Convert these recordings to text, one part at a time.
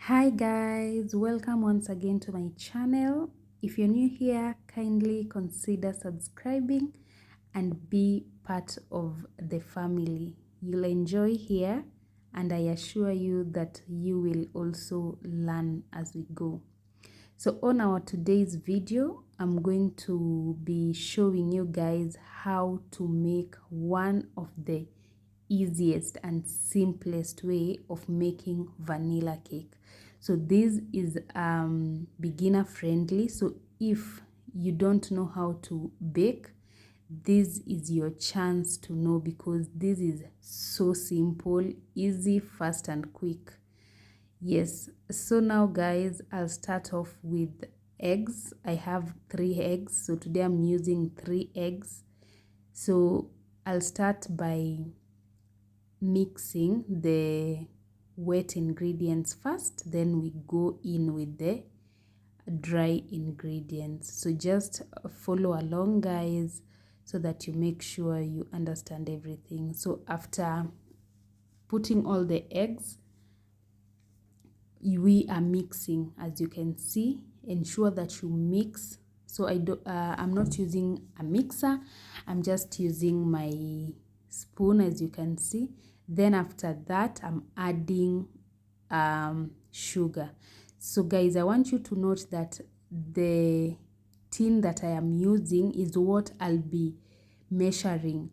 Hi guys, welcome once again to my channel. If you're new here, kindly consider subscribing and be part of the family. You'll enjoy here and I assure you that you will also learn as we go. So on our today's video, I'm going to be showing you guys how to make one of the easiest and simplest way of making vanilla cake. So this is beginner friendly. So if you don't know how to bake, this is your chance to know, because this is so simple, easy, fast and quick. Yes, so now guys, I'll start off with eggs. I have 3 eggs, so today I'm using 3 eggs. So I'll start by mixing the wet ingredients first, then we go in with the dry ingredients. So just follow along guys, so that you make sure you understand everything. So after putting all the eggs, we are mixing. As you can see, ensure that you mix. So I'm not using a mixer, I'm just using my spoon, as you can see. Then after that, I'm adding sugar. So guys, I want you to note that the tin that I am using is what I'll be measuring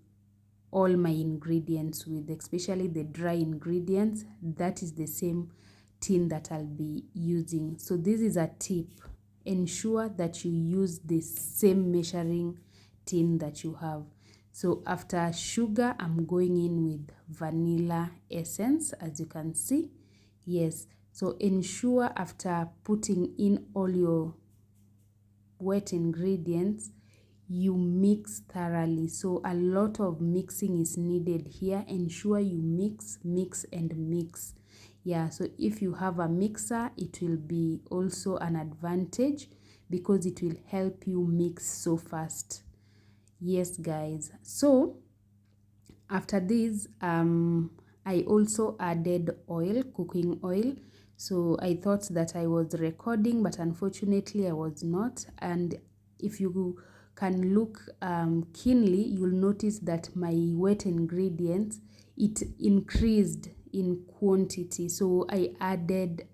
all my ingredients with, especially the dry ingredients. That is the same tin that I'll be using. So this is a tip: ensure that you use the same measuring tin that you have. So after sugar, I'm going in with vanilla essence, as you can see. Yes, so ensure after putting in all your wet ingredients, you mix thoroughly. So a lot of mixing is needed here. Ensure you mix and mix. Yeah, so if you have a mixer, it will be also an advantage, because it will help you mix so fast. Yes guys, so after this, I also added oil, cooking oil. So I thought that I was recording, but unfortunately I was not. And if you can look keenly, you'll notice that my wet ingredients, it increased in quantity. So I added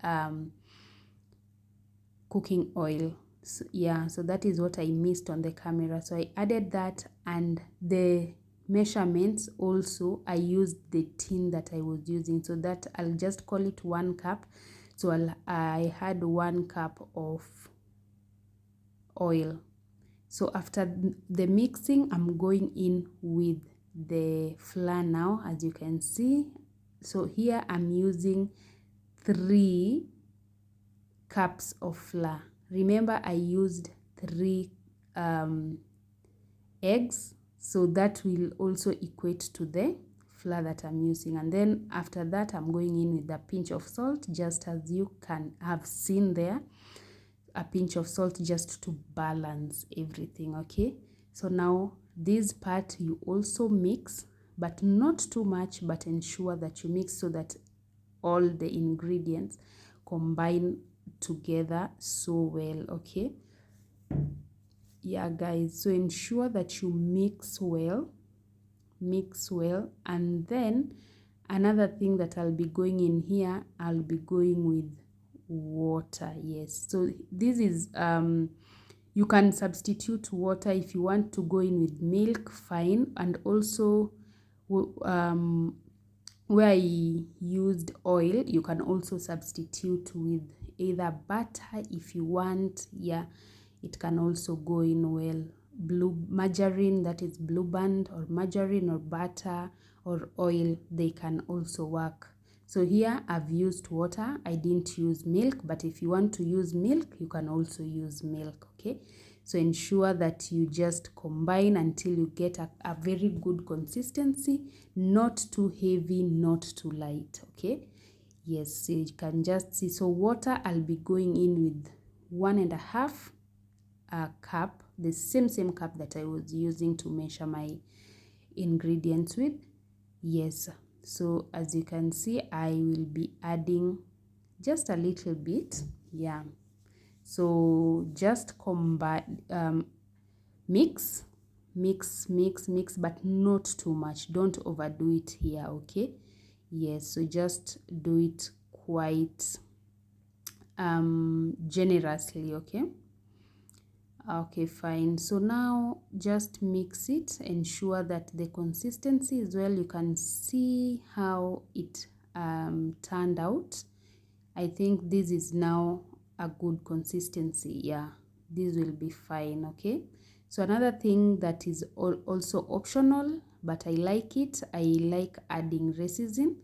cooking oil. So, yeah, so that is what I missed on the camera. So I added that, and the measurements also, I used the tin that I was using, so that I'll just call it 1 cup. So I had 1 cup of oil. So after the mixing, I'm going in with the flour now, as you can see. So here I'm using 3 cups of flour. Remember, I used 3 eggs, so that will also equate to the flour that I'm using. And then after that, I'm going in with a pinch of salt, just as you can have seen there, a pinch of salt just to balance everything. Okay, so now this part you also mix, but not too much, but ensure that you mix so that all the ingredients combine together so well. Okay, yeah guys, so ensure that you mix well. And then another thing that I'll be going in here, I'll be going with water. Yes, so this is you can substitute water. If you want to go in with milk, fine. And also where I used oil, you can also substitute with either butter if you want. Yeah, it can also go in well. Blue margarine, that is Blue Band, or margarine or butter or oil, they can also work. So here I've used water, I didn't use milk, but if you want to use milk, you can also use milk. Okay, so ensure that you just combine until you get a very good consistency, not too heavy, not too light. Okay, yes, so you can just see. So water, I'll be going in with 1.5 cup, the same cup that I was using to measure my ingredients with. Yes, so as you can see, I will be adding just a little bit. Yeah, so just combine, mix, but not too much. Don't overdo it here, okay? Yes, so just do it quite generously, okay? Okay, fine. So now just mix it, ensure that the consistency is well. You can see how it turned out. I think this is now a good consistency. Yeah, this will be fine, okay? So another thing that is also optional, but I like it, I like adding resin.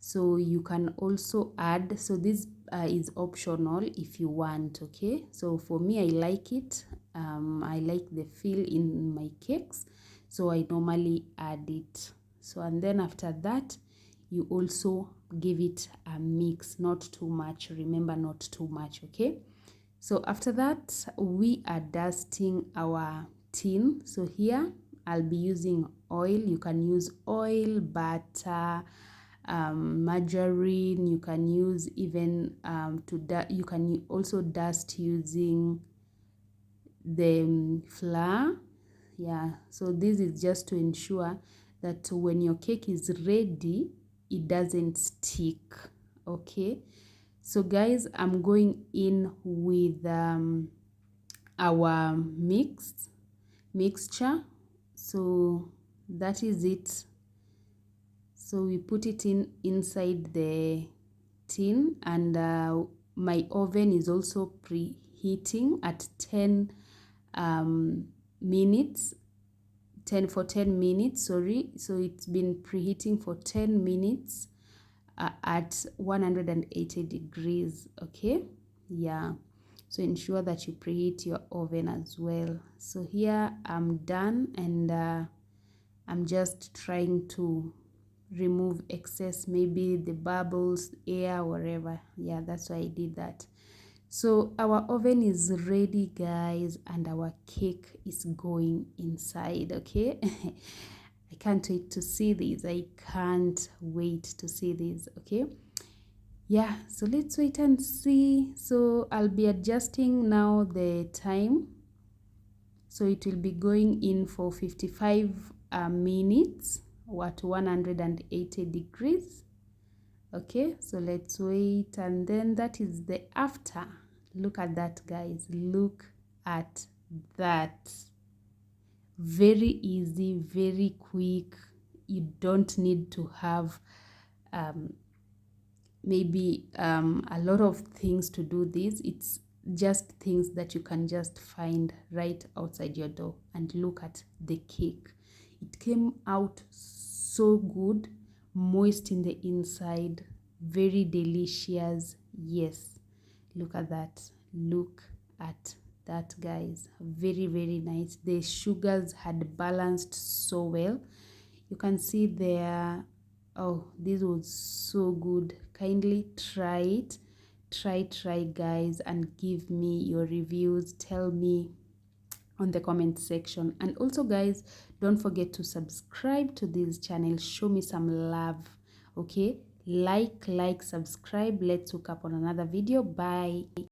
So you can also add, so this is optional if you want, okay? So for me, I like it. I like the feel in my cakes, so I normally add it. So and then after that, you also give it a mix, not too much. Remember, not too much, okay? So after that, we are dusting our tin. So here I'll be using oil. You can use oil, butter, margarine. You can use even you can also dust using the flour. Yeah, so this is just to ensure that when your cake is ready, it doesn't stick, okay? So guys, I'm going in with our mixture. So that is it. So we put it inside the tin, and my oven is also preheating at 10 minutes, 10 minutes, sorry. So it's been preheating for 10 minutes at 180 degrees, okay? Yeah, so ensure that you preheat your oven as well. So here I'm done, and I'm just trying to remove excess, maybe the bubbles, air, whatever. Yeah, that's why I did that. So our oven is ready, guys, and our cake is going inside, okay? I can't wait to see this. I can't wait to see this, okay? Yeah, so let's wait and see. So I'll be adjusting now the time. So it will be going in for 55 minutes at 180 degrees. Okay, so let's wait, and then that is the after. Look at that, guys. Look at that. Very easy, very quick. You don't need to have maybe a lot of things to do this. It's just things that you can just find right outside your door. And look at the cake. It came out so good, moist in the inside, very delicious. Yes, look at that. Look at that, guys. Very, very nice. The sugars had balanced so well. You can see there. Oh, this was so good. Kindly try it. Try, guys, and give me your reviews. Tell me on the comment section. And also, guys, don't forget to subscribe to this channel. Show me some love, okay? Like, subscribe. Let's hook up on another video. Bye.